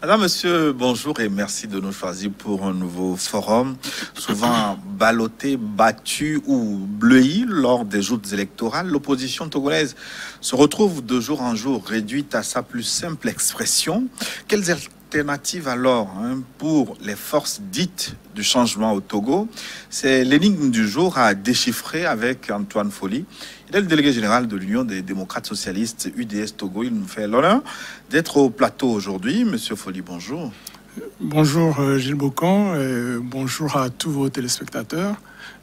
Madame, monsieur, bonjour et merci de nous choisir pour un nouveau forum, souvent ballotté, battu ou bleui lors des joutes électorales. L'opposition togolaise se retrouve de jour en jour réduite à sa plus simple expression. Quelles alternatives alors pour les forces dites du changement au Togo? C'est l'énigme du jour à déchiffrer avec Antoine Folly. Il est le délégué général de l'Union des démocrates socialistes UDS Togo. Il nous fait l'honneur d'être au plateau aujourd'hui. Monsieur Folly, bonjour. Bonjour Gilles Bocon, et bonjour à tous vos téléspectateurs.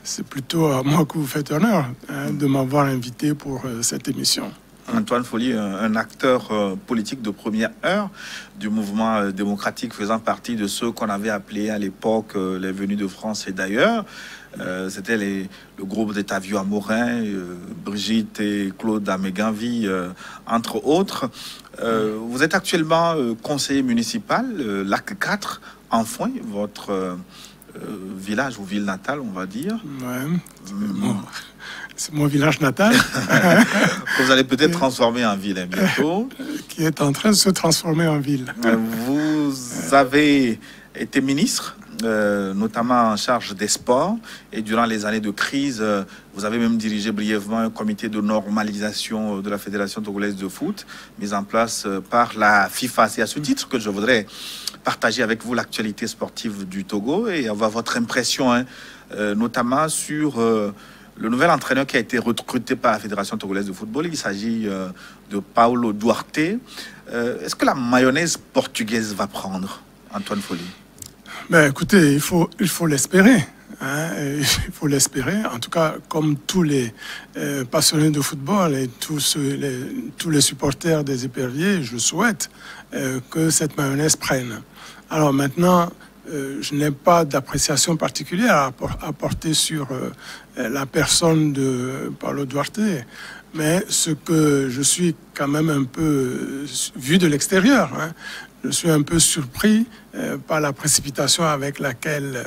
C'est plutôt à moi que vous faites honneur de m'avoir invité pour cette émission. Antoine Folly, un acteur politique de première heure du mouvement démocratique, faisant partie de ceux qu'on avait appelés à l'époque les venus de France et d'ailleurs. C'était le groupe des Tavio Amorin, Brigitte et Claude Améganvi, entre autres. Vous êtes actuellement conseiller municipal, Lac 4, Enfoin, votre village ou ville natale, on va dire. Ouais, c'est mon village natal. Vous allez peut-être transformer en ville bientôt. Qui est en train de se transformer en ville. Vous avez été ministre, notamment en charge des sports, et durant les années de crise, vous avez même dirigé brièvement un comité de normalisation de la Fédération togolaise de foot, mis en place par la FIFA. C'est à ce titre que je voudrais partager avec vous l'actualité sportive du Togo et avoir votre impression, notamment sur le nouvel entraîneur qui a été recruté par la Fédération togolaise de football. Il s'agit de Paulo Duarte. Est-ce que la mayonnaise portugaise va prendre, Antoine Folly? Ben, écoutez, il faut l'espérer. Il faut l'espérer. En tout cas, comme tous les passionnés de football et tous les supporters des éperviers, je souhaite que cette mayonnaise prenne. Alors maintenant, je n'ai pas d'appréciation particulière à apporter sur la personne de Paulo Duarte, mais ce que je suis quand même un peu vu de l'extérieur, je suis un peu surpris par la précipitation avec laquelle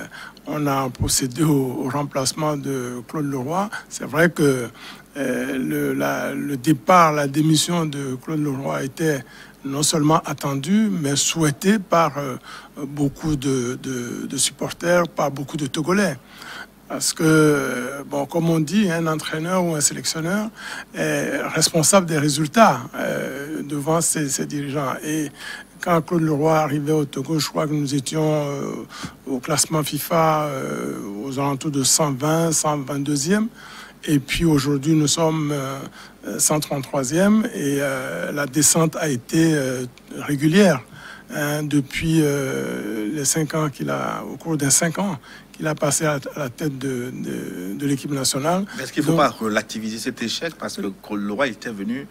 on a procédé au remplacement de Claude Leroy. C'est vrai que le départ, la démission de Claude Leroy était non seulement attendu, mais souhaité par beaucoup de supporters, par beaucoup de Togolais. Parce que, bon, comme on dit, un entraîneur ou un sélectionneur est responsable des résultats devant ses dirigeants. Et quand Claude Leroy arrivait au Togo, je crois que nous étions au classement FIFA aux alentours de 120, 122e. Et puis aujourd'hui, nous sommes 133e et la descente a été régulière depuis les 5 ans au cours des 5 ans qu'il a passé à la tête de l'équipe nationale. Mais est-ce qu'il ne faut pas relativiser cet échec parce que le roi était venu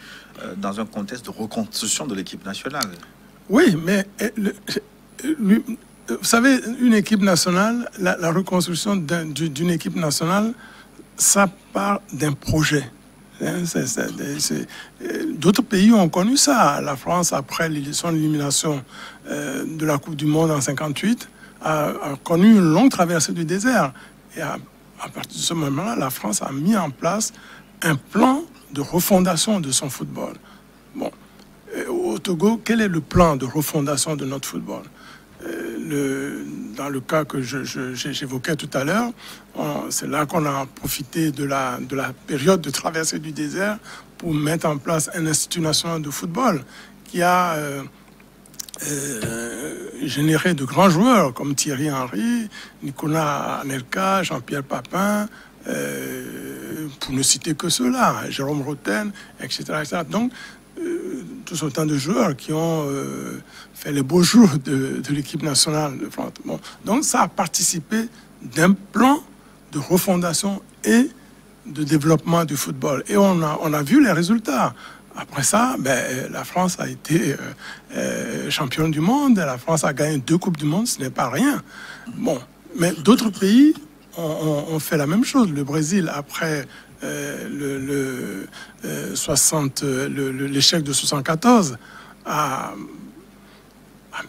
dans un contexte de reconstruction de l'équipe nationale? Oui, mais vous savez, une équipe nationale, la reconstruction d'une équipe nationale, ça part d'un projet. D'autres pays ont connu ça. La France, après son élimination de la Coupe du Monde en 1958, a connu une longue traversée du désert. Et à partir de ce moment-là, la France a mis en place un plan de refondation de son football. Bon, au Togo, quel est le plan de refondation de notre football? Dans le cas que j'évoquais tout à l'heure, c'est là qu'on a profité de la période de traversée du désert pour mettre en place un institut national de football qui a généré de grands joueurs comme Thierry Henry, Nicolas Anelka, Jean-Pierre Papin, pour ne citer que ceux-là, Jérôme Roten, etc., etc. Donc, tous autant de joueurs qui ont fait les beaux jours de l'équipe nationale de France. Bon, donc ça a participé d'un plan de refondation et de développement du football. Et on a vu les résultats. Après ça, la France a été championne du monde. La France a gagné 2 Coupes du Monde, ce n'est pas rien. Bon, mais d'autres pays ont fait la même chose. Le Brésil, après l'échec de 1974, a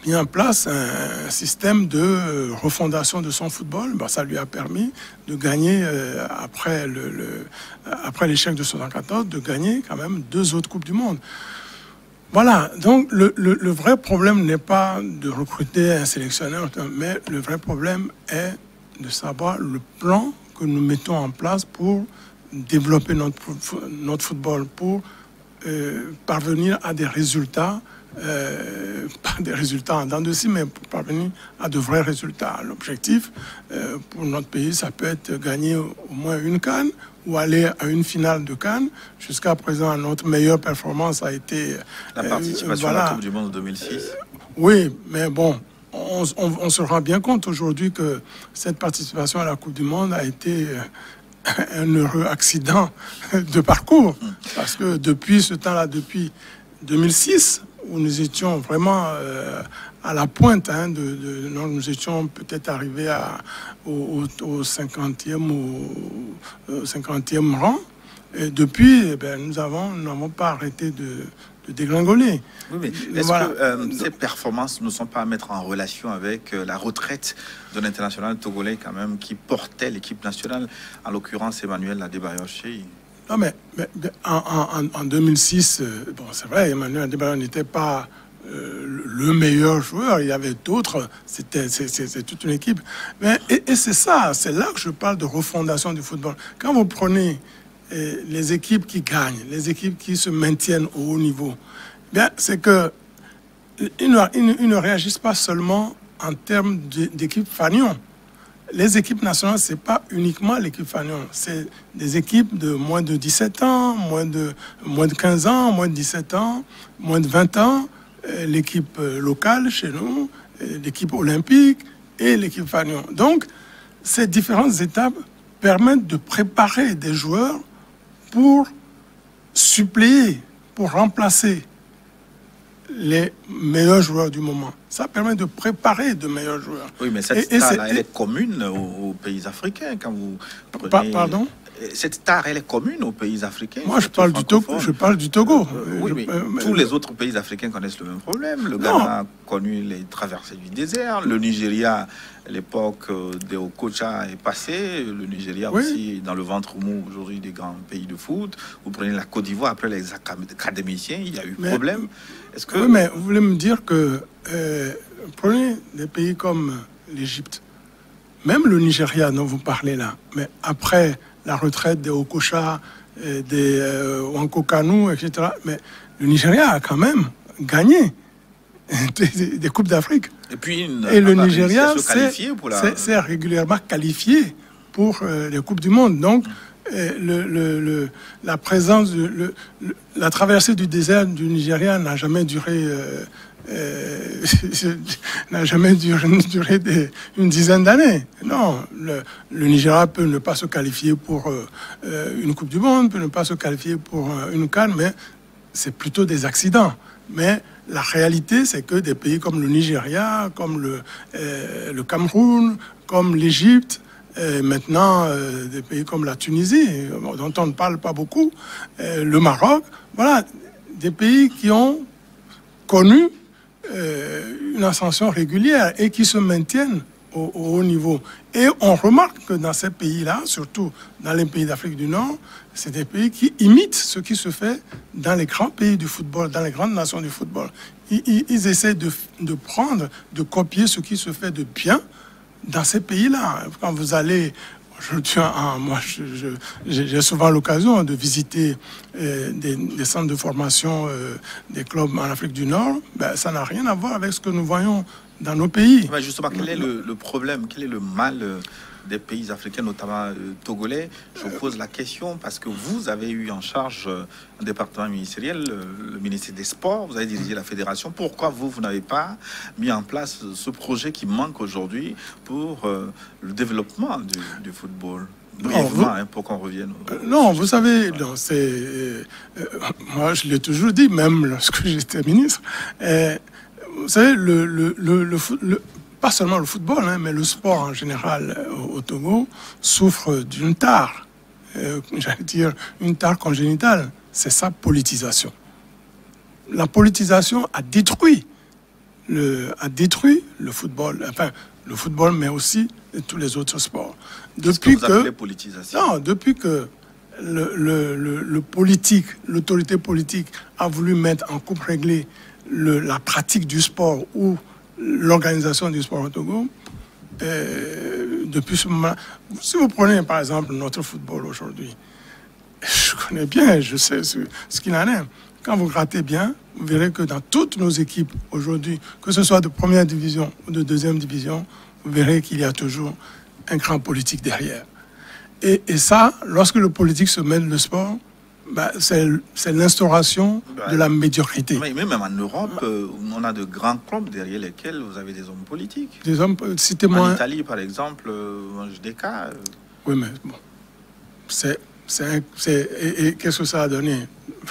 mis en place un système de refondation de son football. Ça lui a permis de gagner, après l'échec de 1974, de gagner quand même 2 autres Coupes du Monde. Voilà, donc le vrai problème n'est pas de recruter un sélectionneur, mais le vrai problème est de savoir le plan que nous mettons en place pour développer notre football, pour parvenir à des résultats, pas des résultats en dents de scie, mais pour parvenir à de vrais résultats. L'objectif pour notre pays, ça peut être gagner au moins une CAN ou aller à une finale de CAN. Jusqu'à présent, notre meilleure performance a été... La participation à la Coupe du Monde 2006. Oui, mais bon, on se rend bien compte aujourd'hui que cette participation à la Coupe du Monde a été un heureux accident de parcours. Parce que depuis ce temps-là, depuis 2006, où nous étions vraiment à la pointe, nous étions peut-être arrivés au 50e rang. Et depuis, nous n'avons pas arrêté de dégringoler. Oui, mais est-ce que ces performances ne sont pas à mettre en relation avec la retraite de l'international togolais quand même qui portait l'équipe nationale, en l'occurrence Emmanuel Adebayor-Shey? Non, mais en 2006, bon, c'est vrai, Emmanuel Adebayor n'était pas le meilleur joueur. Il y avait d'autres. C'est toute une équipe. Et c'est ça, c'est là que je parle de refondation du football. Quand vous prenez les équipes qui gagnent, les équipes qui se maintiennent au haut niveau, bien, c'est que ils ne réagissent pas seulement en termes d'équipe fanion. Les équipes nationales, ce n'est pas uniquement l'équipe fanion. C'est des équipes de moins de 17 ans, moins de 15 ans, moins de 17 ans, moins de 20 ans, l'équipe locale chez nous, l'équipe olympique et l'équipe fanion. Donc, ces différentes étapes permettent de préparer des joueurs pour suppléer, pour remplacer les meilleurs joueurs du moment. Ça permet de préparer de meilleurs joueurs. Oui, mais cette star-là, elle est commune aux pays africains. Quand vous prenez... Pardon? Cette star, elle est commune aux pays africains. Moi, je parle du Togo. Oui, mais tous les autres pays africains connaissent le même problème. Le Ghana a connu les traversées du désert. Le Nigeria, l'époque des Okocha est passée. Le Nigeria aussi, dans le ventre mou aujourd'hui des grands pays de foot. Vous prenez la Côte d'Ivoire, après les académiciens, il y a eu problème. Est-ce que... Oui, mais vous voulez me dire que prenez des pays comme l'Égypte, même le Nigeria dont vous parlez là, mais après la retraite des Okocha, des Wankokanu, etc. Mais le Nigeria a quand même gagné des Coupes d'Afrique. Et le Nigeria s'est régulièrement qualifié pour les Coupes du Monde. Donc, la présence, la traversée du désert du Nigeria n'a jamais duré... n'a jamais duré une dizaine d'années. Non, le Nigeria peut ne pas se qualifier pour une Coupe du Monde, peut ne pas se qualifier pour une CAN, mais c'est plutôt des accidents. Mais la réalité, c'est que des pays comme le Nigeria, comme le Cameroun, comme l'Égypte, maintenant des pays comme la Tunisie, dont on ne parle pas beaucoup, le Maroc, voilà, des pays qui ont connu une ascension régulière et qui se maintiennent au haut niveau. Et on remarque que dans ces pays-là, surtout dans les pays d'Afrique du Nord, c'est des pays qui imitent ce qui se fait dans les grands pays du football, dans les grandes nations du football. Ils essaient de prendre, de copier ce qui se fait de bien dans ces pays-là. Quand vous allez... Moi, j'ai souvent l'occasion de visiter des centres de formation des clubs en Afrique du Nord. Ça n'a rien à voir avec ce que nous voyons dans nos pays. Justement, quel est le problème, quel est le mal des pays africains, notamment togolais? Je vous pose la question parce que vous avez eu en charge un département ministériel, le ministère des Sports, vous avez dirigé la fédération. Pourquoi vous n'avez pas mis en place ce projet qui manque aujourd'hui pour le développement du football? Brièvement, pour qu'on revienne. Non, vous savez, moi je l'ai toujours dit, même lorsque j'étais ministre. Vous savez, pas seulement le football, mais le sport en général au Togo souffre d'une tare, j'allais dire une tare congénitale, c'est sa politisation. La politisation a détruit le football, enfin le football, mais aussi tous les autres sports. Depuis que politisation. Non, depuis que le politique, l'autorité politique a voulu mettre en coupe réglée la pratique du sport ou l'organisation du sport au Togo, depuis ce moment, si vous prenez par exemple notre football aujourd'hui, je connais bien, je sais ce qu'il en est. Quand vous grattez bien, vous verrez que dans toutes nos équipes aujourd'hui, que ce soit de première division ou de deuxième division, vous verrez qu'il y a toujours un grand politique derrière. Et ça, lorsque le politique se mêle le sport, c'est l'instauration de la médiocrité. Mais même en Europe, on a de grands clubs derrière lesquels vous avez des hommes politiques. Des hommes, citez-moi. En Italie, par exemple, des cas. Oui, mais bon. Et qu'est-ce que ça a donné?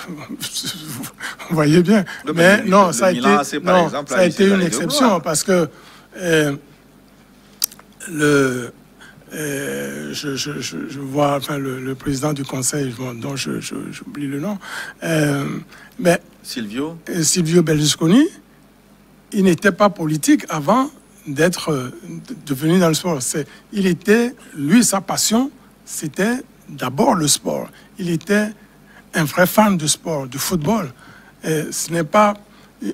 Vous voyez bien. Mais non, ça a été une exception parce que je vois enfin, le président du conseil, dont j'oublie le nom, mais Silvio Berlusconi, il n'était pas politique avant d'être devenu dans le sport. Il était, lui, sa passion, c'était d'abord le sport. Il était un vrai fan de sport, du football. Ce n'est pas,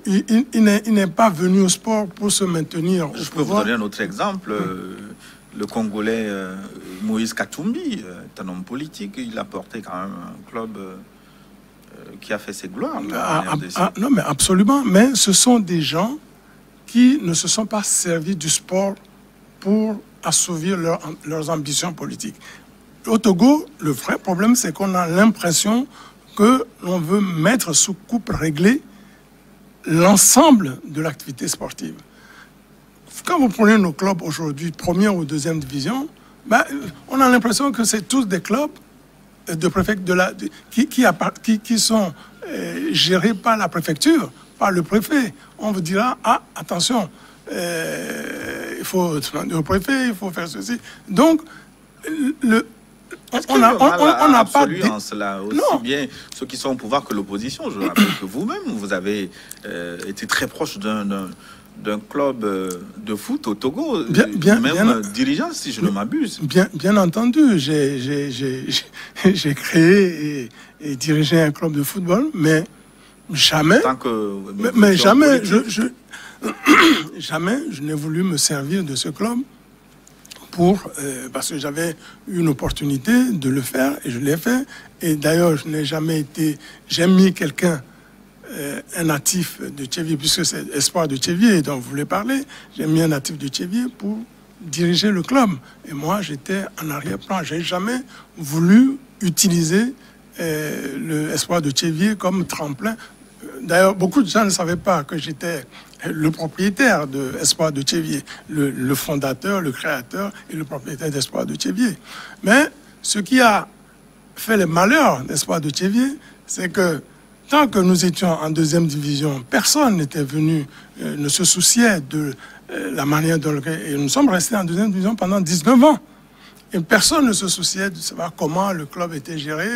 il n'est pas venu au sport pour se maintenir au pouvoir. Je peux vous donner un autre exemple. Le Congolais Moïse Katumbi est un homme politique. Il a porté quand même un club qui a fait ses gloires. Non, mais absolument. Mais ce sont des gens qui ne se sont pas servis du sport pour assouvir leurs ambitions politiques. Au Togo, le vrai problème, c'est qu'on a l'impression que l'on veut mettre sous coupe réglée l'ensemble de l'activité sportive. Quand vous prenez nos clubs aujourd'hui, première ou deuxième division, on a l'impression que c'est tous des clubs de qui sont gérés par la préfecture, par le préfet. On vous dira, attention, il faut demander au préfet, il faut faire ceci. Donc, on n'a pas en cela aussi non. Bien ceux qui sont au pouvoir que l'opposition. Je rappelle que vous-même, vous avez été très proche d'un club de foot au Togo, même dirigeant, si je ne m'abuse. Bien entendu, j'ai créé et dirigé un club de football, mais jamais, jamais, jamais je n'ai voulu me servir de ce club parce que j'avais une opportunité de le faire et je l'ai fait. Et d'ailleurs, je n'ai jamais été... J'ai mis quelqu'un, un natif de Tchévier, puisque c'est Espoir de Tchévier dont vous voulez parler, j'ai mis un natif de Tchévier pour diriger le club. Et moi, j'étais en arrière-plan. Je n'ai jamais voulu utiliser le Espoir de Tchévier comme tremplin. D'ailleurs, beaucoup de gens ne savaient pas que j'étais le propriétaire de Espoir de Tchévier, le fondateur, le créateur et le propriétaire d'Espoir de Tchévier. Mais ce qui a fait le malheur d'Espoir de Tchévier, c'est que tant que nous étions en deuxième division, personne n'était venu, ne se souciait de la manière dont... Et nous sommes restés en deuxième division pendant 19 ans. Et personne ne se souciait de savoir comment le club était géré.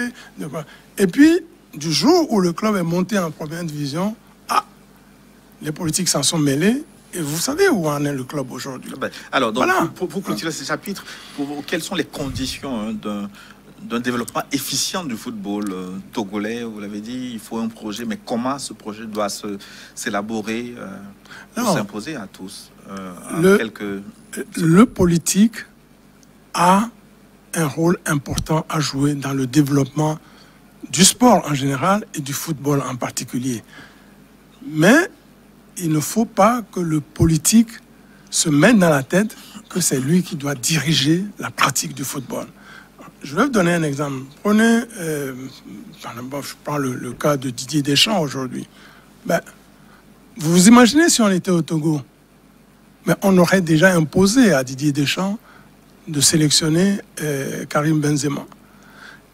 Et puis, du jour où le club est monté en première division, les politiques s'en sont mêlés. Et vous savez où en est le club aujourd'hui. Alors, donc, voilà. Pour clôturer ce chapitre, quelles sont les conditions d'un développement efficient du football togolais? Vous l'avez dit, il faut un projet, mais comment ce projet doit s'élaborer pour s'imposer à tous Le politique a un rôle important à jouer dans le développement du sport en général et du football en particulier. Mais il ne faut pas que le politique se mette dans la tête que c'est lui qui doit diriger la pratique du football. Je vais vous donner un exemple. Prenez, je prends le cas de Didier Deschamps aujourd'hui. Vous vous imaginez si on était au Togo, mais on aurait déjà imposé à Didier Deschamps de sélectionner Karim Benzema.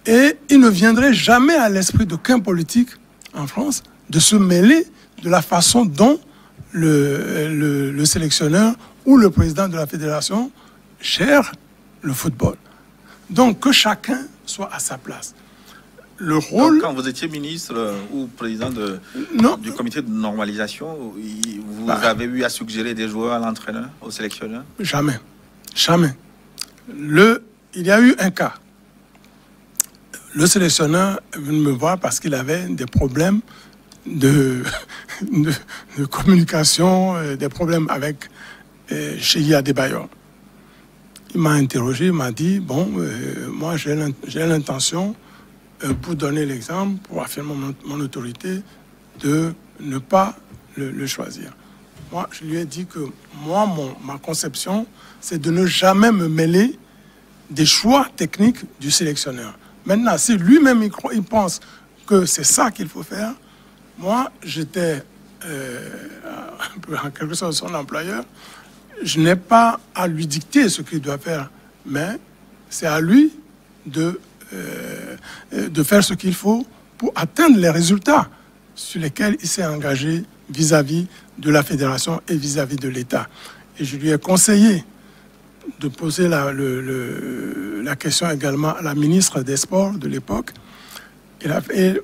Et il ne viendrait jamais à l'esprit d'aucun politique en France de se mêler de la façon dont le sélectionneur ou le président de la fédération gère le football. Donc, que chacun soit à sa place. Le rôle... Donc, quand vous étiez ministre ou président du comité de normalisation, vous avez eu à suggérer des joueurs à l'entraîneur, au sélectionneur? Jamais. Jamais. Il y a eu un cas. le sélectionneur est venu me voir parce qu'il avait des problèmes de communication, des problèmes avec Cheikh Adebayor. Il m'a interrogé, il m'a dit, bon, moi j'ai l'intention, pour donner l'exemple, pour affirmer mon autorité, de ne pas le choisir. Moi, je lui ai dit que moi, ma conception, c'est de ne jamais me mêler des choix techniques du sélectionneur. Maintenant, si lui-même il pense que c'est ça qu'il faut faire, moi, j'étais en quelque sorte son employeur. Je n'ai pas à lui dicter ce qu'il doit faire, mais c'est à lui de faire ce qu'il faut pour atteindre les résultats sur lesquels il s'est engagé vis-à-vis de la fédération et vis-à-vis de l'État. Et je lui ai conseillé de poser la question également à la ministre des Sports de l'époque. Et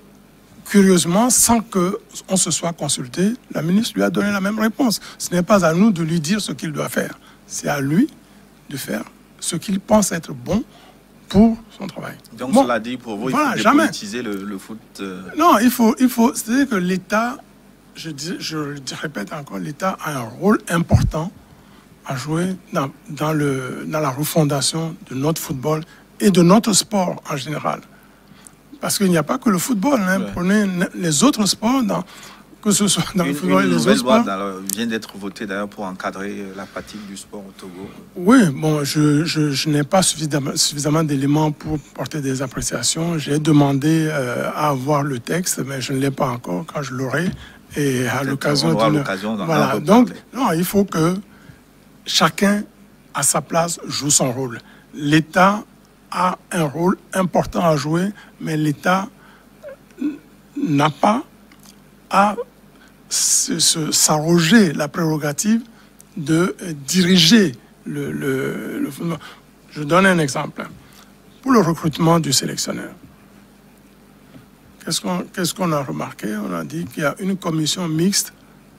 curieusement, sans qu'on se soit consulté, la ministre lui a donné la même réponse. Ce n'est pas à nous de lui dire ce qu'il doit faire. C'est à lui de faire ce qu'il pense être bon pour son travail. Donc, cela dit, pour vous, voilà, il faut dépolitiser le foot. Non, il faut. C'est-à-dire que l'État, je le répète encore, l'État a un rôle important à jouer dans la refondation de notre football et de notre sport en général. Parce qu'il n'y a pas que le football. Hein. Ouais. Prenez les autres sports, que ce soit dans le football et les autres sports. Une vient d'être votée d'ailleurs pour encadrer la pratique du sport au Togo. Oui, bon, je n'ai pas suffisamment d'éléments pour porter des appréciations. J'ai demandé à avoir le texte, mais je ne l'ai pas encore. Quand je l'aurai, et à l'occasion voilà. Donc, non, il faut que chacun, à sa place, joue son rôle. L'État a un rôle important à jouer, mais l'État n'a pas à s'arroger la prérogative de diriger le football. Je donne un exemple. Pour le recrutement du sélectionneur, qu'est-ce qu'on a remarqué? On a dit qu'il y a une commission mixte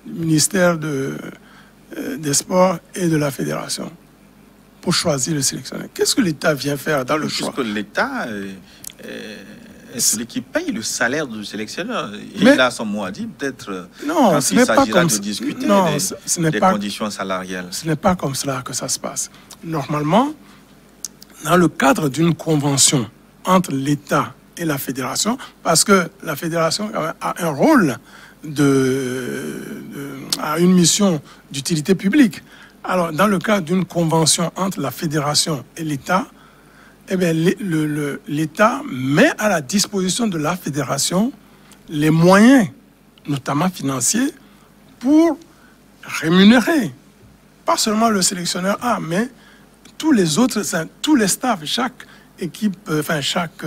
du ministère des Sports et de la Fédération pour choisir le sélectionneur. Qu'est-ce que l'État vient faire dans le choix? Puisque l'État est celui qui paye le salaire du sélectionneur. Il a son mot à dire, peut-être, quand il s'agira de discuter des conditions salariales. Ce n'est pas comme cela que ça se passe. Normalement, dans le cadre d'une convention entre l'État et la Fédération, parce que la Fédération a un rôle a une mission d'utilité publique. Alors, dans le cadre d'une convention entre la Fédération et l'État, eh bien, l'État met à la disposition de la Fédération les moyens, notamment financiers, pour rémunérer, pas seulement le sélectionneur A, mais tous les autres, tous les staffs, chaque équipe, chaque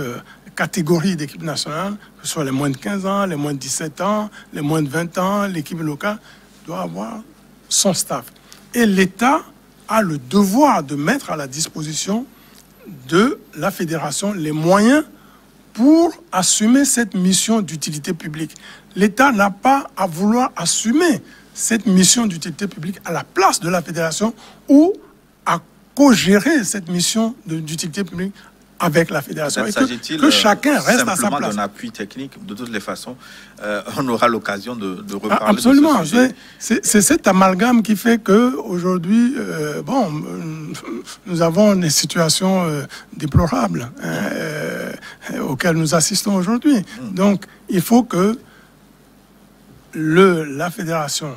catégorie d'équipe nationale, que ce soit les moins de 15 ans, les moins de 17 ans, les moins de 20 ans, l'équipe locale, doit avoir son staff. Et l'État a le devoir de mettre à la disposition de la Fédération les moyens pour assumer cette mission d'utilité publique. L'État n'a pas à vouloir assumer cette mission d'utilité publique à la place de la Fédération ou à co-gérer cette mission d'utilité publique avec la Fédération. Et que chacun reste à sa place. D'un appui technique, de toutes les façons, on aura l'occasion de reparler. Absolument. De ce sujet. C'est cet amalgame qui fait qu'aujourd'hui, nous avons des situations déplorables auxquelles nous assistons aujourd'hui. Donc, il faut que la Fédération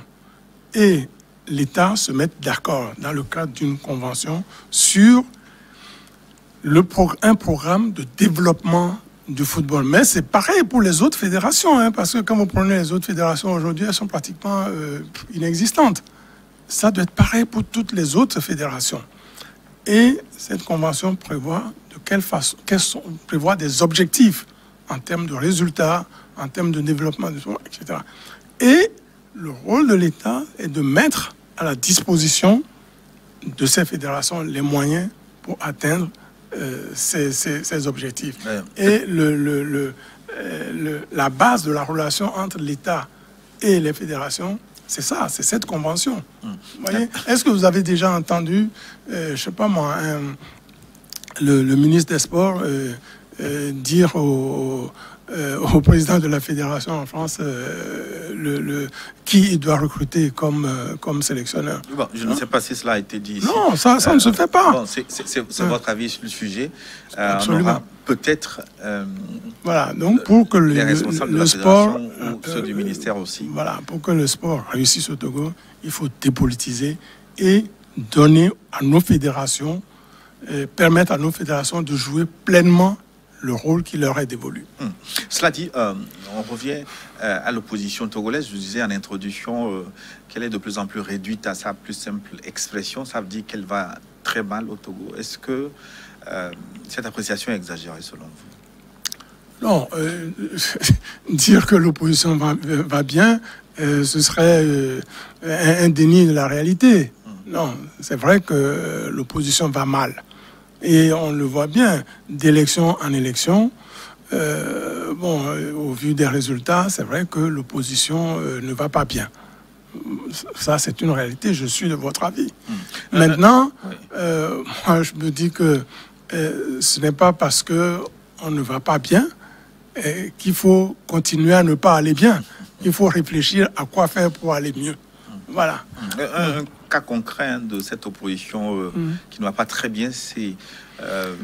et l'État se mettent d'accord dans le cadre d'une convention sur un programme de développement du football. Mais c'est pareil pour les autres fédérations, parce que quand vous prenez les autres fédérations aujourd'hui, elles sont pratiquement inexistantes. Ça doit être pareil pour toutes les autres fédérations. Et cette convention prévoit prévoit des objectifs en termes de résultats, en termes de développement du sport, etc. Et le rôle de l'État est de mettre à la disposition de ces fédérations les moyens pour atteindre ces objectifs. Ouais. Et la base de la relation entre l'État et les fédérations, c'est ça, c'est cette convention. Voyez, est-ce que vous avez déjà entendu, je ne sais pas moi, le ministre des Sports dire au président de la fédération en France qui il doit recruter comme sélectionneur. Bon, je ne sais pas si cela a été dit ici. Non, ça ne se fait pas. Bon, c'est votre avis sur le sujet. Absolument. On aura peut-être voilà, donc pour que les responsables de la sport fédération ou ceux du ministère aussi. Voilà, pour que le sport réussisse au Togo, il faut dépolitiser et donner à nos fédérations, permettre à nos fédérations de jouer pleinement le rôle qui leur est dévolu. Cela dit, on revient à l'opposition togolaise. Je vous disais en introduction qu'elle est de plus en plus réduite à sa plus simple expression. Ça veut dire qu'elle va très mal au Togo. Est-ce que cette appréciation est exagérée selon vous? Non, dire que l'opposition va bien, ce serait un déni de la réalité. Non, c'est vrai que l'opposition va mal. Et on le voit bien, d'élection en élection. Au vu des résultats, c'est vrai que l'opposition ne va pas bien. Ça, c'est une réalité, je suis de votre avis. Maintenant, moi, je me dis que ce n'est pas parce qu'on ne va pas bien qu'il faut continuer à ne pas aller bien. Il faut réfléchir à quoi faire pour aller mieux. Voilà. Un cas concret de cette opposition qui ne va pas très bien, c'est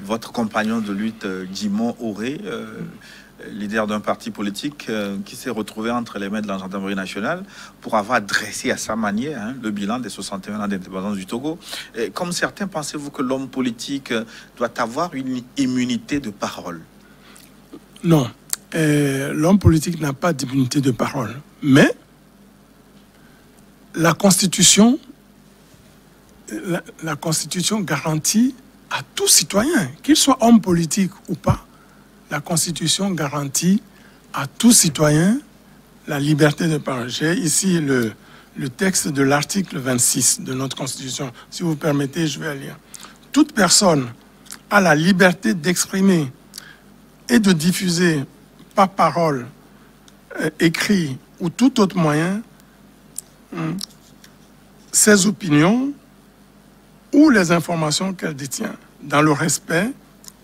votre compagnon de lutte, Djimon Auré, leader d'un parti politique qui s'est retrouvé entre les mains de la gendarmerie nationale pour avoir dressé à sa manière le bilan des 61 ans d'indépendance du Togo. Et comme certains, pensez-vous que l'homme politique doit avoir une immunité de parole? Non. L'homme politique n'a pas d'immunité de parole. Mais la Constitution garantit à tout citoyen, qu'il soit homme politique ou pas, la Constitution garantit à tout citoyen la liberté de parole. J'ai ici le texte de l'article 26 de notre Constitution. Si vous permettez, je vais lire. Toute personne a la liberté d'exprimer et de diffuser par parole, écrit ou tout autre moyen ses opinions ou les informations qu'elle détient dans le respect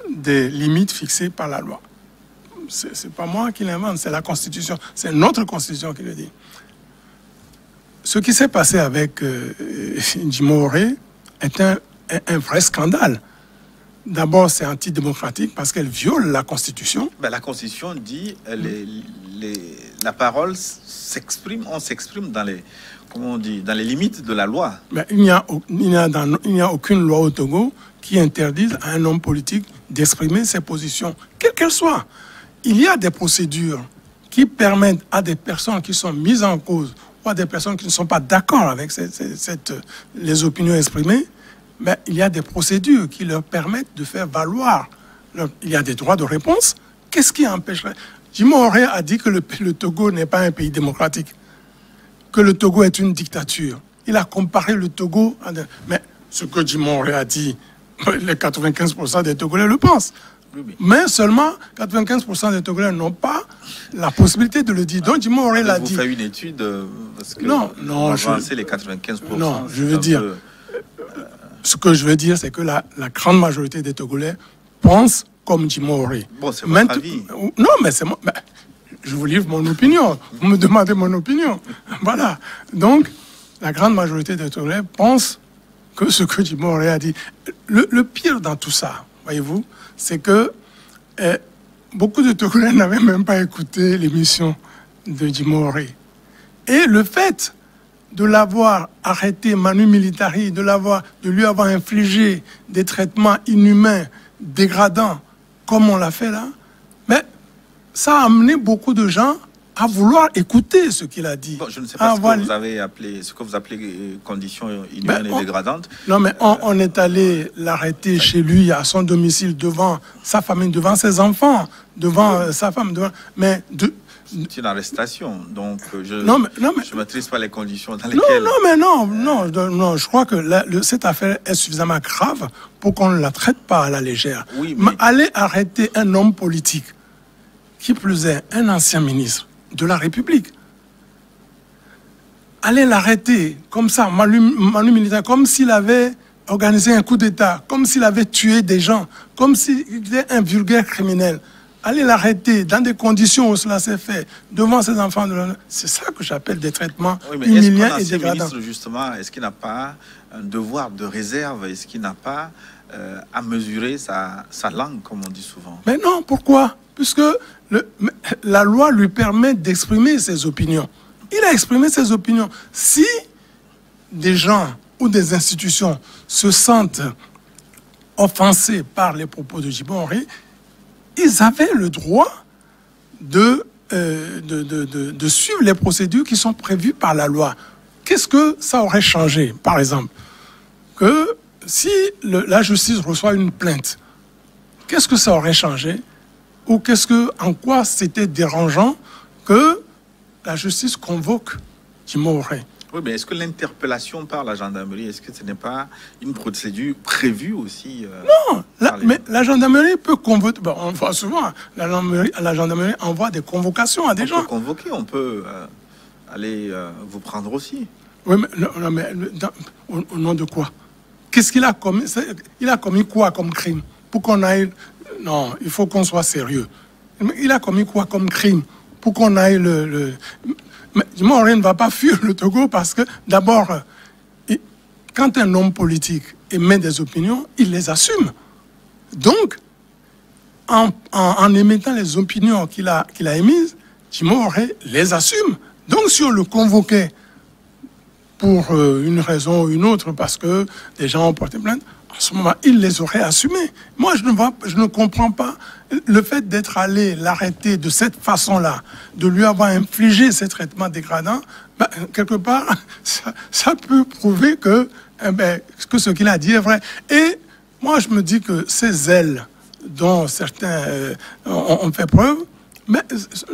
des limites fixées par la loi. C'est pas moi qui l'invente, c'est la Constitution, c'est notre Constitution qui le dit. Ce qui s'est passé avec Djimon Auré est un vrai scandale. D'abord, c'est antidémocratique parce qu'elle viole la Constitution. La Constitution dit la parole s'exprime, on s'exprime dans les, comment on dit, dans les limites de la loi. Mais il n'y a aucune loi au Togo qui interdise à un homme politique d'exprimer ses positions, quelles qu'elles soient. Il y a des procédures qui permettent à des personnes qui sont mises en cause ou à des personnes qui ne sont pas d'accord avec les opinions exprimées, mais il y a des procédures qui leur permettent de faire valoir. Il y a des droits de réponse. Qu'est-ce qui empêcherait? Djimon Auré a dit que le Togo n'est pas un pays démocratique, que le Togo est une dictature. Il a comparé le Togo à... Mais ce que Djimon Auré a dit, les 95% des Togolais le pensent. Oui. Mais seulement 95% des Togolais n'ont pas la possibilité de le dire. Donc Djimon Auré l'a dit. Vous faites une étude parce que non, les 95%. Non, je veux dire... Ce que je veux dire, c'est que la grande majorité des Togolais pensent comme Djimon Auré. Bon, c'est votre avis. Non, mais c'est moi. Je vous livre mon opinion. Vous me demandez mon opinion. Voilà. Donc, la grande majorité des Togolais pensent que ce que Djimon Auré a dit. Le pire dans tout ça, voyez-vous, c'est que beaucoup de Togolais n'avaient même pas écouté l'émission de Djimon Auré. Et le fait de l'avoir arrêté manu militari, de lui avoir infligé des traitements inhumains, dégradants, comme on l'a fait là, mais ça a amené beaucoup de gens à vouloir écouter ce qu'il a dit. Bon, je ne sais pas ce que vous appelez conditions inhumaines et dégradantes. Non, mais on est allé l'arrêter chez lui, à son domicile, devant sa famille, devant ses enfants, devant sa femme, c'est une arrestation, donc je ne maîtrise pas les conditions dans lesquelles... Non, je crois que cette affaire est suffisamment grave pour qu'on ne la traite pas à la légère. Oui, mais... Aller arrêter un homme politique, qui plus est un ancien ministre de la République, aller l'arrêter comme ça, manu militaire, comme s'il avait organiser un coup d'État, comme s'il avait tué des gens, comme s'il était un vulgaire criminel. Aller l'arrêter dans des conditions où cela s'est fait, devant ses enfants. C'est ça que j'appelle des traitements humiliants et dégradants. Ministre, justement, est-ce qu'il n'a pas un devoir de réserve? Est-ce qu'il n'a pas à mesurer sa langue, comme on dit souvent? Mais non, pourquoi? Puisque la loi lui permet d'exprimer ses opinions. Il a exprimé ses opinions. Si des gens ou des institutions se sentent offensés par les propos de Djibo Henry, ils avaient le droit de suivre les procédures qui sont prévues par la loi. Qu'est-ce que ça aurait changé, par exemple? Que si la justice reçoit une plainte, qu'est-ce que ça aurait changé? Ou en quoi c'était dérangeant que la justice convoque Djibo Henry? Oui, mais est-ce que l'interpellation par la gendarmerie, est-ce que ce n'est pas une procédure prévue aussi? Non, mais la gendarmerie peut convoquer. Bon, on voit souvent, la gendarmerie envoie des convocations à des gens. On peut convoquer, on peut aller vous prendre aussi. Oui, mais au nom de quoi? Qu'est-ce qu'il a commis? Il a commis quoi comme crime? Pour qu'on aille... Non, il faut qu'on soit sérieux. Il a commis quoi comme crime? Pour qu'on aille Mais Djibo Henry ne va pas fuir le Togo parce que, d'abord, quand un homme politique émet des opinions, il les assume. Donc, en émettant les opinions qu'il a émises, Djibo Henry les assume. Donc, si on le convoquait pour une raison ou une autre, parce que des gens ont porté plainte, en ce moment, il les aurait assumés. Moi, je ne comprends pas le fait d'être allé l'arrêter de cette façon-là, de lui avoir infligé ces traitements dégradants. Ben, quelque part, ça peut prouver que ce qu'il a dit est vrai. Et moi, je me dis que ces ailes dont certains ont fait preuve, mais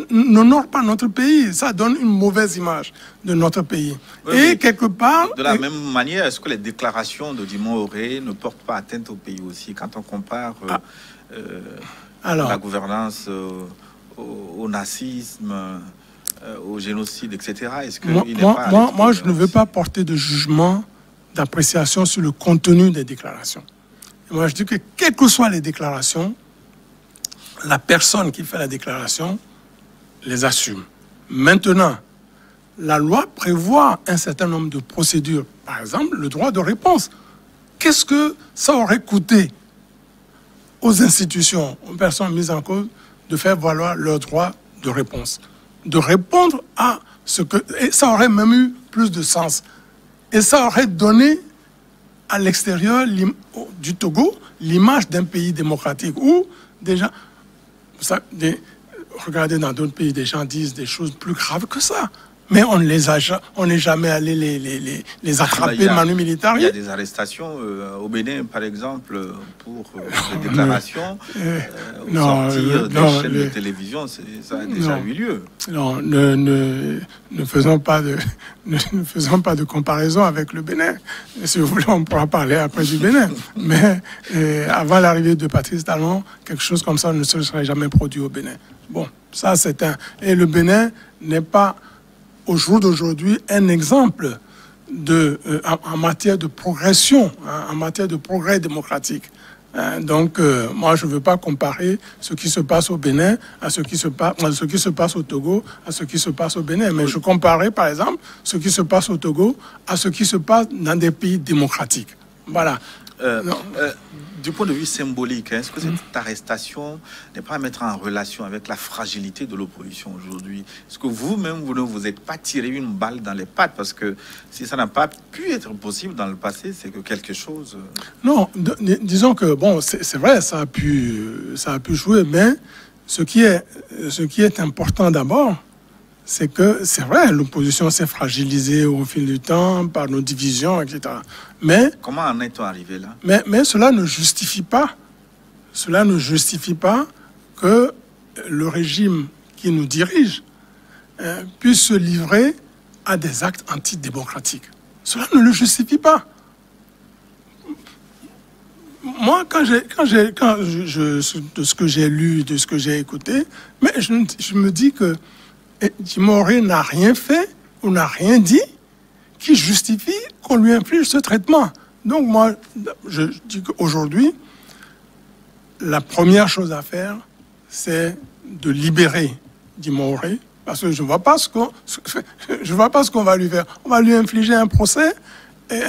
n'honorent pas notre pays. Ça donne une mauvaise image de notre pays. Oui, et quelque part... De la même manière, est-ce que les déclarations de Djibo Henry ne portent pas atteinte au pays aussi, quand on compare la gouvernance au nazisme, au génocide, etc. Est-ce que moi, je ne veux pas porter de jugement, d'appréciation sur le contenu des déclarations. Et moi, je dis que quelles que soient les déclarations, la personne qui fait la déclaration les assume. Maintenant, la loi prévoit un certain nombre de procédures. Par exemple, le droit de réponse. Qu'est-ce que ça aurait coûté aux institutions, aux personnes mises en cause, de faire valoir leur droit de réponse? De répondre à ce que... Et ça aurait même eu plus de sens. Et ça aurait donné à l'extérieur du Togo l'image d'un pays démocratique où des gens... Regardez, dans d'autres pays, des gens disent des choses plus graves que ça. Mais on n'est jamais allé les attraper manu militari. Il y a des arrestations au Bénin, par exemple, pour des déclarations sortir des chaînes de télévision. Ça a déjà eu lieu. Non, ne faisons pas de comparaison avec le Bénin. Si vous voulez, on pourra parler après du Bénin. Mais avant l'arrivée de Patrice Talon, quelque chose comme ça ne se serait jamais produit au Bénin. Bon, ça c'est un... Et le Bénin n'est pas... au jour d'aujourd'hui, un exemple en matière de progression, en matière de progrès démocratique. Donc, moi, je ne veux pas comparer ce qui se passe au Bénin à ce qui se passe au Togo, à ce qui se passe au Bénin. Mais je comparais, par exemple, ce qui se passe au Togo à ce qui se passe dans des pays démocratiques. Voilà. Du point de vue symbolique, est-ce que cette arrestation n'est pas à mettre en relation avec la fragilité de l'opposition aujourd'hui? Est-ce que vous-même, vous ne vous êtes pas tiré une balle dans les pattes? Parce que si ça n'a pas pu être possible dans le passé, c'est que quelque chose... Non, disons que, bon, c'est vrai, ça a pu jouer, mais ce qui est important d'abord, c'est que, c'est vrai, l'opposition s'est fragilisée au fil du temps par nos divisions, etc. Mais... Comment en est-on arrivé là? Mais cela ne justifie pas que le régime qui nous dirige puisse se livrer à des actes antidémocratiques. Cela ne le justifie pas. Moi, de ce que j'ai lu, de ce que j'ai écouté, mais je me dis que Djibo Henry n'a rien fait ou n'a rien dit qui justifie qu'on lui inflige ce traitement. Donc moi, je dis qu'aujourd'hui, la première chose à faire, c'est de libérer Djimoré, parce que je ne vois pas ce qu'on va lui faire. On va lui infliger un procès, et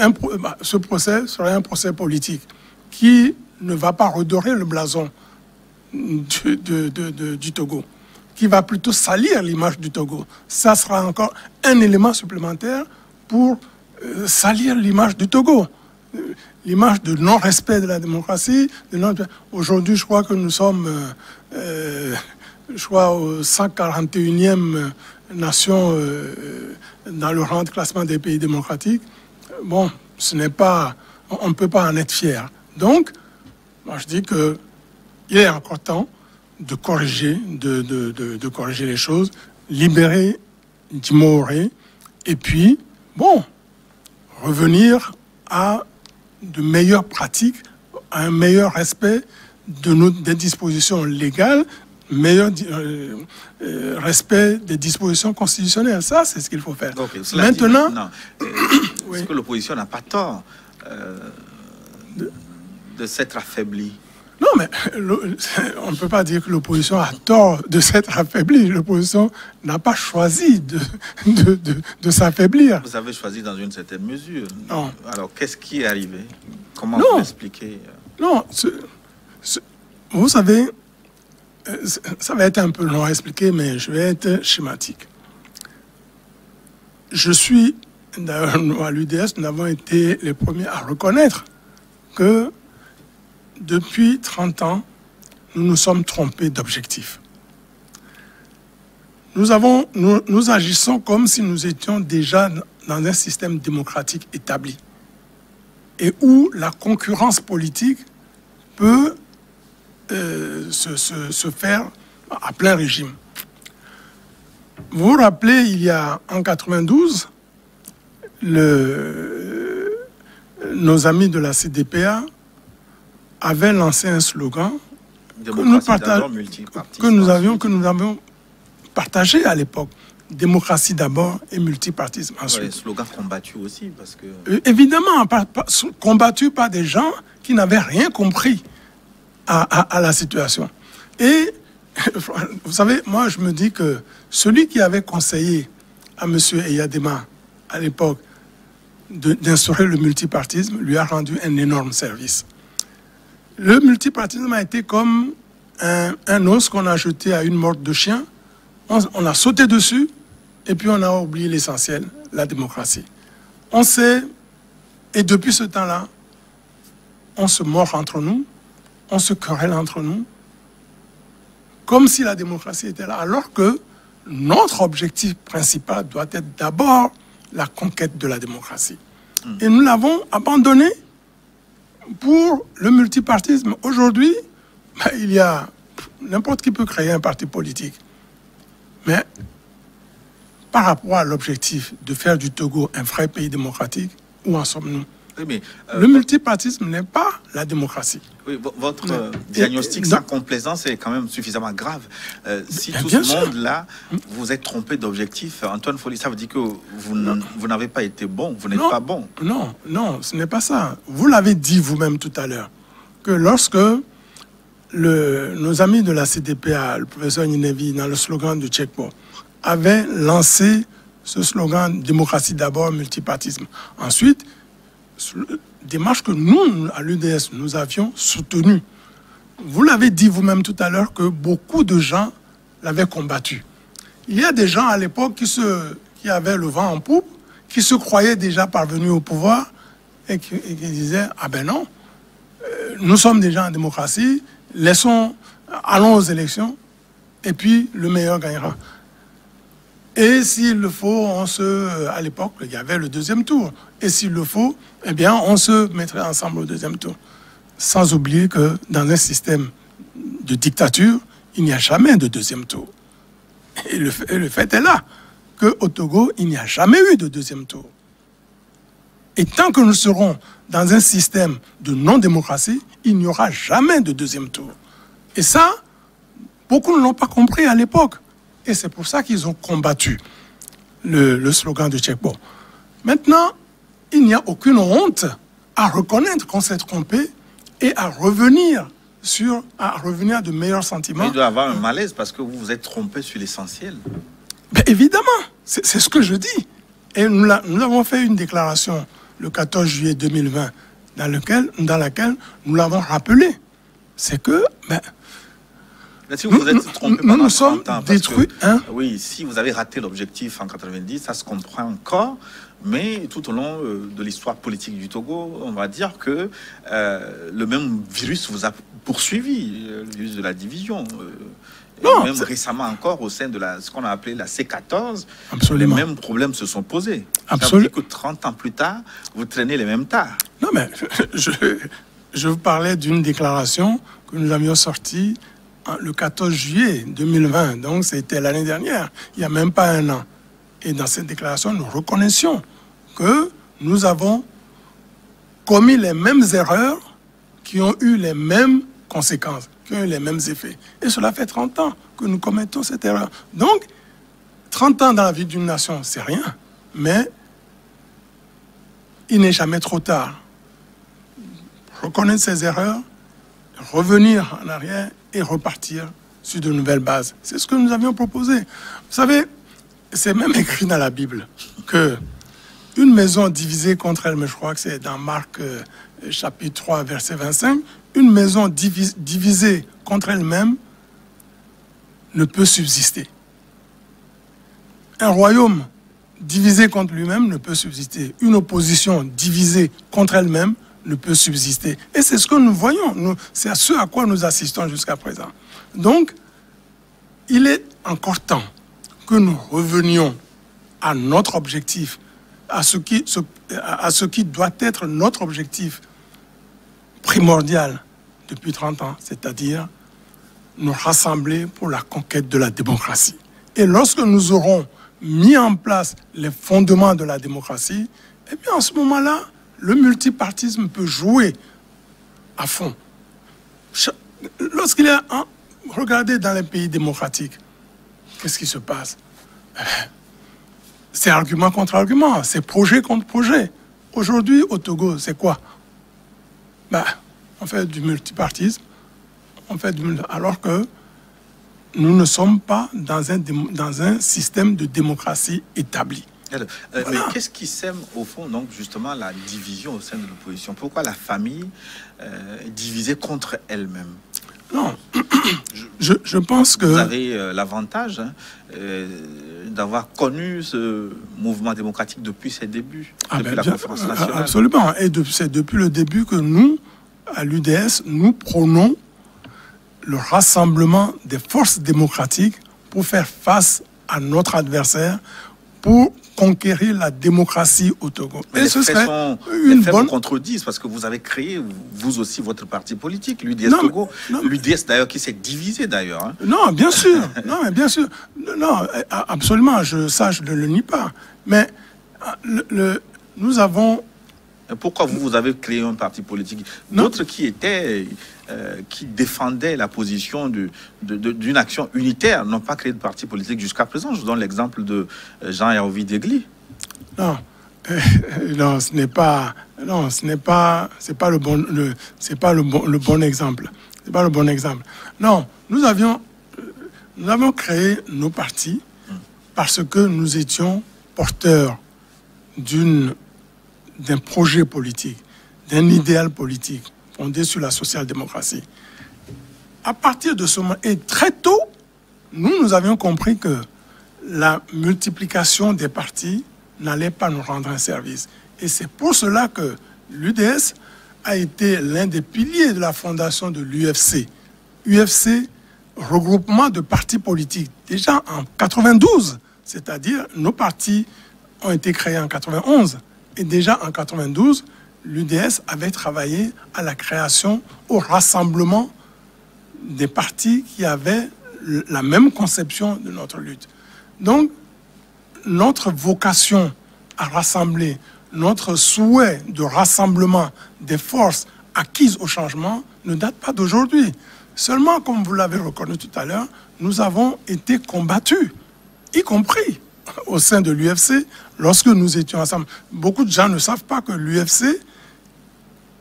ce procès serait un procès politique qui ne va pas redorer le blason du Togo, qui va plutôt salir l'image du Togo. Ça sera encore un élément supplémentaire pour salir l'image du Togo. L'image de non-respect de la démocratie. Aujourd'hui, je crois que nous sommes au 141e nation dans le rang de classement des pays démocratiques. Bon, on ne peut pas en être fier. Donc, moi je dis qu'il est encore temps de corriger, de corriger les choses, libérer Djimoré, et puis, bon, revenir à de meilleures pratiques, à un meilleur respect des dispositions légales, meilleur respect des dispositions constitutionnelles. Ça, c'est ce qu'il faut faire. Okay, maintenant, est-ce que l'opposition n'a pas tort de s'être affaiblie? Non, mais on ne peut pas dire que l'opposition a tort de s'être affaiblie. L'opposition n'a pas choisi de s'affaiblir. Vous avez choisi dans une certaine mesure. Non. Alors, qu'est-ce qui est arrivé? Comment vous l'expliquez? Non, vous savez, ça va être un peu long à expliquer, mais je vais être schématique. D'ailleurs, à l'UDS, nous avons été les premiers à reconnaître que depuis 30 ans, nous nous sommes trompés d'objectif. Nous agissons comme si nous étions déjà dans un système démocratique établi et où la concurrence politique peut se faire à plein régime. Vous vous rappelez, en 92, nos amis de la CDPA avaient lancé un slogan que nous avions partagé à l'époque. Démocratie d'abord et multipartisme ensuite. Ouais, slogan combattu aussi, parce que... Évidemment, combattu par des gens qui n'avaient rien compris à la situation. Et, vous savez, moi je me dis que celui qui avait conseillé à M. Eyadema, à l'époque, d'instaurer le multipartisme, lui a rendu un énorme service. Le multipartisme a été comme un os qu'on a jeté à une morte de chien. On a sauté dessus et puis on a oublié l'essentiel, la démocratie. On sait, et depuis ce temps-là, on se mord entre nous, on se querelle entre nous, comme si la démocratie était là, alors que notre objectif principal doit être d'abord la conquête de la démocratie. Et nous l'avons abandonné pour le multipartisme. Aujourd'hui, il y a n'importe qui peut créer un parti politique. Mais par rapport à l'objectif de faire du Togo un vrai pays démocratique, où en sommes-nous? Oui, mais, le multipartisme n'est pas la démocratie. Oui, votre diagnostic sans complaisance est quand même suffisamment grave. Si tout ce monde-là, vous êtes trompé d'objectif, Antoine Foley, ça veut dire que vous n'avez pas été bon, vous n'êtes pas bon. Non, ce n'est pas ça. Vous l'avez dit vous-même tout à l'heure, que lorsque nos amis de la CDPA, le professeur Ninevi, dans le slogan de Tchekpo, avaient lancé ce slogan « Démocratie d'abord, multipartisme ». Ensuite, démarche que nous, à l'UDS, nous avions soutenue. Vous l'avez dit vous-même tout à l'heure que beaucoup de gens l'avaient combattu. Il y a des gens à l'époque qui avaient le vent en poupe, qui se croyaient déjà parvenus au pouvoir et qui disaient « Ah ben non, nous sommes déjà en démocratie, allons aux élections et puis le meilleur gagnera ». Et s'il le faut, à l'époque, il y avait le deuxième tour. Et s'il le faut, eh bien, on se mettrait ensemble au deuxième tour. Sans oublier que dans un système de dictature, il n'y a jamais de deuxième tour. Et le fait est là, qu'au Togo, il n'y a jamais eu de deuxième tour. Et tant que nous serons dans un système de non-démocratie, il n'y aura jamais de deuxième tour. Et ça, beaucoup ne l'ont pas compris à l'époque. Et c'est pour ça qu'ils ont combattu le slogan de Tchekpo. Maintenant, il n'y a aucune honte à reconnaître qu'on s'est trompé et à revenir à de meilleurs sentiments. Mais il doit y avoir un malaise parce que vous vous êtes trompé sur l'essentiel. Ben évidemment, c'est ce que je dis. Et nous avons fait une déclaration le 14 juillet 2020 dans laquelle nous l'avons rappelé. C'est que si vous vous êtes trompé nous nous sommes détruits. Oui, si vous avez raté l'objectif en 90, ça se comprend encore. Mais tout au long de l'histoire politique du Togo, on va dire que le même virus vous a poursuivi, le virus de la division. Non, même récemment encore, au sein de ce qu'on a appelé la C14, absolument, les mêmes problèmes se sont posés. Absolument. Que 30 ans plus tard, vous traînez les mêmes tas. Non, mais je vous parlais d'une déclaration que nous avions sortie le 14 juillet 2020. Donc, c'était l'année dernière, il n'y a même pas un an. Et dans cette déclaration, nous reconnaissions que nous avons commis les mêmes erreurs qui ont eu les mêmes conséquences, qui ont eu les mêmes effets. Et cela fait 30 ans que nous commettons cette erreur. Donc, 30 ans dans la vie d'une nation, c'est rien. Mais il n'est jamais trop tard. Reconnaître ses erreurs, revenir en arrière et repartir sur de nouvelles bases. C'est ce que nous avions proposé. Vous savez, c'est même écrit dans la Bible que une maison divisée contre elle, mais je crois que c'est dans Marc chapitre 3, verset 25, une maison divisée contre elle-même ne peut subsister. Un royaume divisé contre lui-même ne peut subsister. Une opposition divisée contre elle-même ne peut subsister. Et c'est ce que nous voyons. C'est à ce à quoi nous assistons jusqu'à présent. Donc, il est encore temps que nous revenions à notre objectif, à ce qui doit être notre objectif primordial depuis 30 ans, c'est-à-dire nous rassembler pour la conquête de la démocratie. Et lorsque nous aurons mis en place les fondements de la démocratie, eh bien, en ce moment-là, le multipartisme peut jouer à fond. Lorsqu'il y a regardez dans les pays démocratiques, qu'est-ce qui se passe? C'est argument contre argument, c'est projet contre projet. Aujourd'hui, au Togo, c'est quoi? On fait du multipartisme, alors que nous ne sommes pas dans un système de démocratie établi. Mais qu'est-ce qui sème au fond, donc, justement, la division au sein de l'opposition? Pourquoi la famille est divisée contre elle-même? Non, je pense que... Vous avez l'avantage d'avoir connu ce mouvement démocratique depuis ses débuts, depuis la conférence nationale. Absolument, et c'est depuis le début que nous, à l'UDS, nous prônons le rassemblement des forces démocratiques pour faire face à notre adversaire, pour conquérir la démocratie au Togo. Mais et ce serait une bonne... vous contredisent parce que vous avez créé, vous aussi, votre parti politique, l'UDS Togo. L'UDS, d'ailleurs, qui s'est divisé, d'ailleurs. Hein. Non, bien sûr. Non, mais bien sûr. Non, absolument. Je ne le nie pas. Mais nous avons... Pourquoi vous avez créé un parti politique? D'autres qui défendaient la position d'une action unitaire n'ont pas créé de parti politique jusqu'à présent. Je vous donne l'exemple de Jean-Hervé Degli. Non, non, ce n'est pas le bon exemple. C'est pas le bon exemple. Non, nous avons créé nos partis parce que nous étions porteurs d'un projet politique, d'un idéal politique fondé sur la social-démocratie. À partir de ce moment, et très tôt, nous avions compris que la multiplication des partis n'allait pas nous rendre un service. Et c'est pour cela que l'UDS a été l'un des piliers de la fondation de l'UFC. UFC, regroupement de partis politiques. Déjà en 92, c'est-à-dire nos partis ont été créés en 91. Et déjà en 92, l'UDS avait travaillé à la création, au rassemblement des partis qui avaient la même conception de notre lutte. Donc, notre vocation à rassembler, notre souhait de rassemblement des forces acquises au changement ne date pas d'aujourd'hui. Seulement, comme vous l'avez reconnu tout à l'heure, nous avons été combattus, y compris au sein de l'UFC, lorsque nous étions ensemble. Beaucoup de gens ne savent pas que l'UFC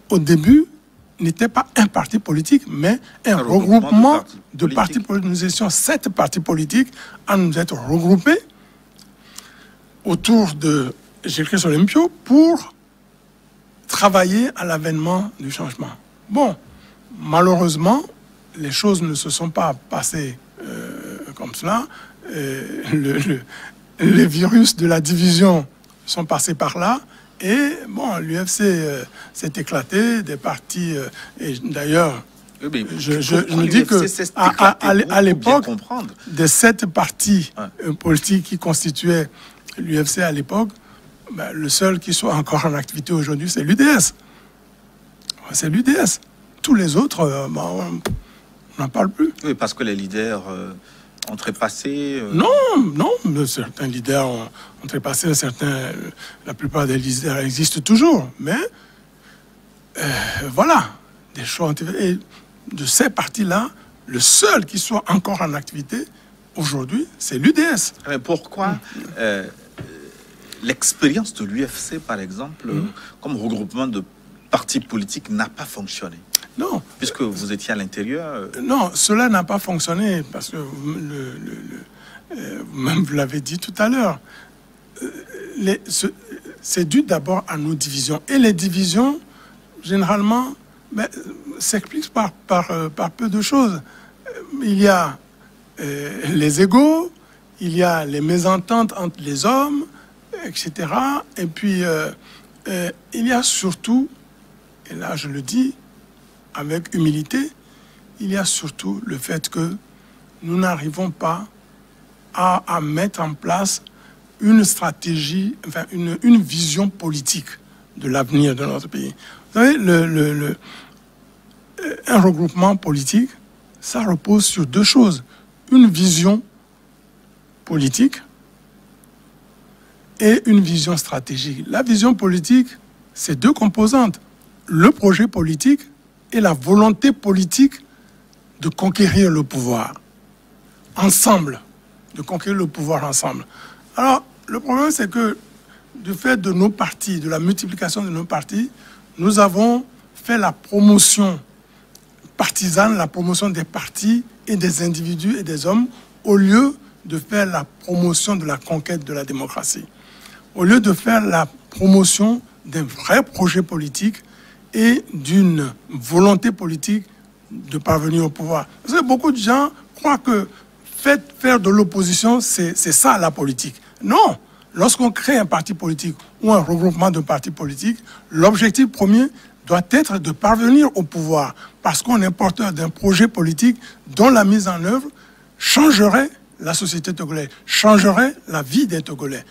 au début, n'était pas un parti politique, mais un regroupement de partis politiques. Nous étions 7 partis politiques à nous être regroupés autour de Gilles Olympio pour travailler à l'avènement du changement. Bon, malheureusement, les choses ne se sont pas passées comme cela. Les virus de la division sont passés par là. Et bon, l'UFC s'est éclaté, des partis, et d'ailleurs, je me dis que à l'époque, des 7 partis politiques qui constituaient l'UFC à l'époque, ben, le seul qui soit encore en activité aujourd'hui, c'est l'UDS. C'est l'UDS. Tous les autres, ben, on n'en parle plus. Oui, parce que les leaders ont trépassé. Non, certains leaders ont trépassé, la plupart des leaders existent toujours. Mais voilà, des choix ont été faits. Et de ces partis-là, le seul qui soit encore en activité aujourd'hui, c'est l'UDS. Mais pourquoi l'expérience de l'UFC, par exemple, comme regroupement de partis politiques, n'a pas fonctionné? Non. Puisque vous étiez à l'intérieur. Non, cela n'a pas fonctionné parce que même vous l'avez dit tout à l'heure. C'est dû d'abord à nos divisions. Et les divisions, généralement, s'expliquent par peu de choses. Il y a les égos, il y a les mésententes entre les hommes, etc. Et puis, il y a surtout, et là je le dis avec humilité, il y a surtout le fait que nous n'arrivons pas à mettre en place une stratégie, enfin une vision politique de l'avenir de notre pays. Vous savez, un regroupement politique, ça repose sur 2 choses. Une vision politique et une vision stratégique. La vision politique, c'est 2 composantes. Le projet politique et la volonté politique de conquérir le pouvoir ensemble, de conquérir le pouvoir ensemble. Alors, le problème, c'est que du fait de nos partis, de la multiplication de nos partis, nous avons fait la promotion partisane, la promotion des partis et des individus et des hommes, au lieu de faire la promotion de la conquête de la démocratie, au lieu de faire la promotion d'un vrai projet politique et d'une volonté politique de parvenir au pouvoir. Parce que beaucoup de gens croient que faire de l'opposition, c'est ça la politique. Non. Lorsqu'on crée un parti politique ou un regroupement de partis politiques, l'objectif premier doit être de parvenir au pouvoir parce qu'on est porteur d'un projet politique dont la mise en œuvre changerait la société togolaise, changerait la vie des Togolais.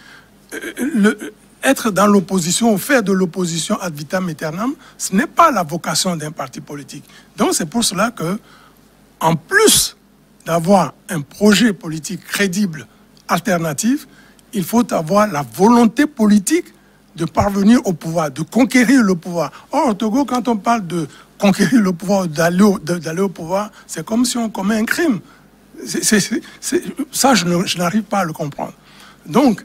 Être dans l'opposition ou faire de l'opposition ad vitam aeternam, ce n'est pas la vocation d'un parti politique. Donc c'est pour cela que, en plus d'avoir un projet politique crédible, alternatif, il faut avoir la volonté politique de parvenir au pouvoir, de conquérir le pouvoir. Or, au Togo, quand on parle de conquérir le pouvoir, d'aller au pouvoir, c'est comme si on commet un crime. Ça, je n'arrive pas à le comprendre. Donc,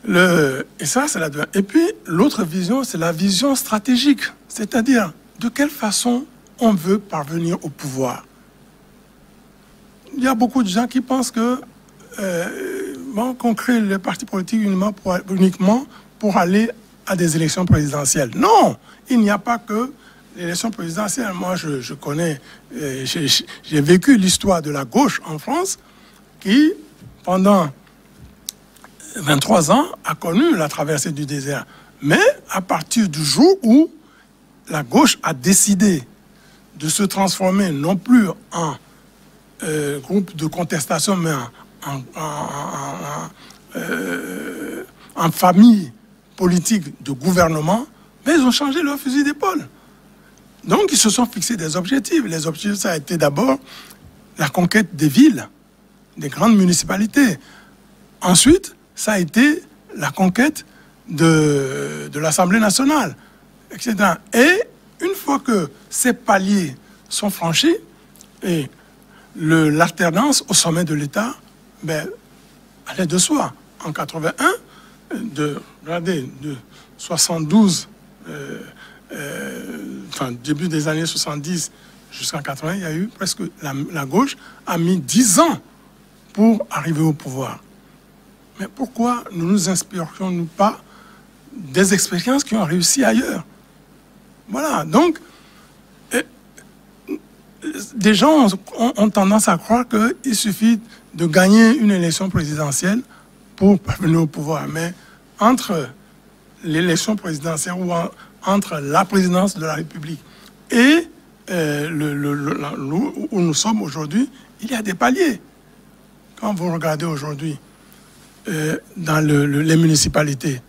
et ça, c'est la deuxième. Et puis, l'autre vision, c'est la vision stratégique. C'est-à-dire, de quelle façon on veut parvenir au pouvoir. Il y a beaucoup de gens qui pensent que qu'on crée les partis politiques uniquement pour aller à des élections présidentielles. Non, il n'y a pas que l'élection présidentielle. Moi, je connais, j'ai vécu l'histoire de la gauche en France qui, pendant 23 ans, a connu la traversée du désert. Mais à partir du jour où la gauche a décidé de se transformer non plus en groupe de contestation, mais en famille politique de gouvernement, mais ils ont changé leur fusil d'épaule. Donc, ils se sont fixés des objectifs. Les objectifs, ça a été d'abord la conquête des villes, des grandes municipalités. Ensuite, ça a été la conquête de l'Assemblée nationale, etc. Et une fois que ces paliers sont franchis, et l'alternance au sommet de l'État, allait de soi. En 81, de 72 début des années 70 jusqu'en 80, il y a eu presque la gauche a mis 10 ans pour arriver au pouvoir. Mais pourquoi ne nous inspirions-nous pas des expériences qui ont réussi ailleurs? Voilà, donc des gens ont tendance à croire qu'il suffit de gagner une élection présidentielle pour parvenir au pouvoir. Mais entre l'élection présidentielle ou entre la présidence de la République et où nous sommes aujourd'hui, il y a des paliers. Quand vous regardez aujourd'hui dans les municipalités,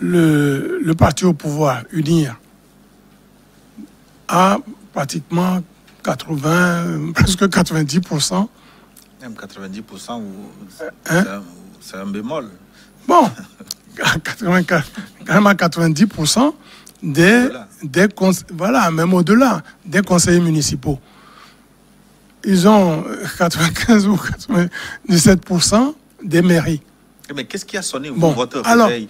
le parti au pouvoir, UNIR, a pratiquement 80, presque 90%. Même 90%, c'est un bémol. Bon, carrément 90% voilà, même au-delà, des conseillers municipaux. Ils ont 95 ou 97% des mairies. Mais qu'est-ce qui a sonné votre réveil?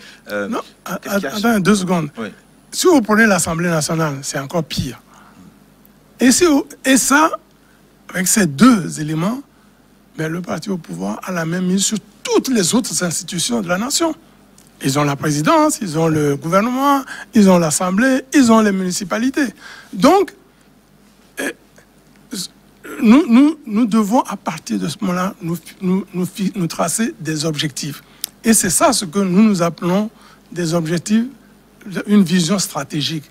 Attends 2 secondes. Oui. Si vous prenez l'Assemblée nationale, c'est encore pire. Et ça, avec ces 2 éléments, le parti au pouvoir a la même mise sur toutes les autres institutions de la nation. Ils ont la présidence, ils ont le gouvernement, ils ont l'Assemblée, ils ont les municipalités. Donc, nous devons, à partir de ce moment-là, nous tracer des objectifs. Et c'est ça ce que nous appelons des objectifs, une vision stratégique.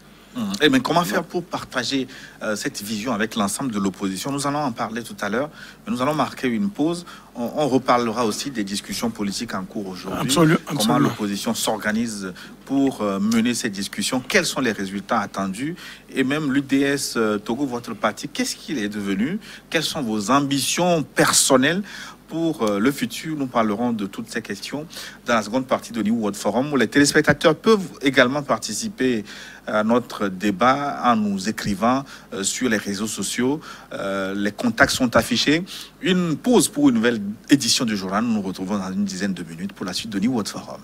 Mais comment faire pour partager cette vision avec l'ensemble de l'opposition? Nous allons en parler tout à l'heure, mais nous allons marquer une pause. On reparlera aussi des discussions politiques en cours aujourd'hui. Comment l'opposition s'organise pour mener ces discussions? Quels sont les résultats attendus? Et même l'UDS Togo, votre parti, qu'est-ce qu'il est devenu? Quelles sont vos ambitions personnelles pour le futur? Nous parlerons de toutes ces questions dans la seconde partie de New World Forum, où les téléspectateurs peuvent également participer à notre débat en nous écrivant sur les réseaux sociaux. Les contacts sont affichés. Une pause pour une nouvelle édition du journal. Nous nous retrouvons dans une dizaine de minutes pour la suite de New World Forum.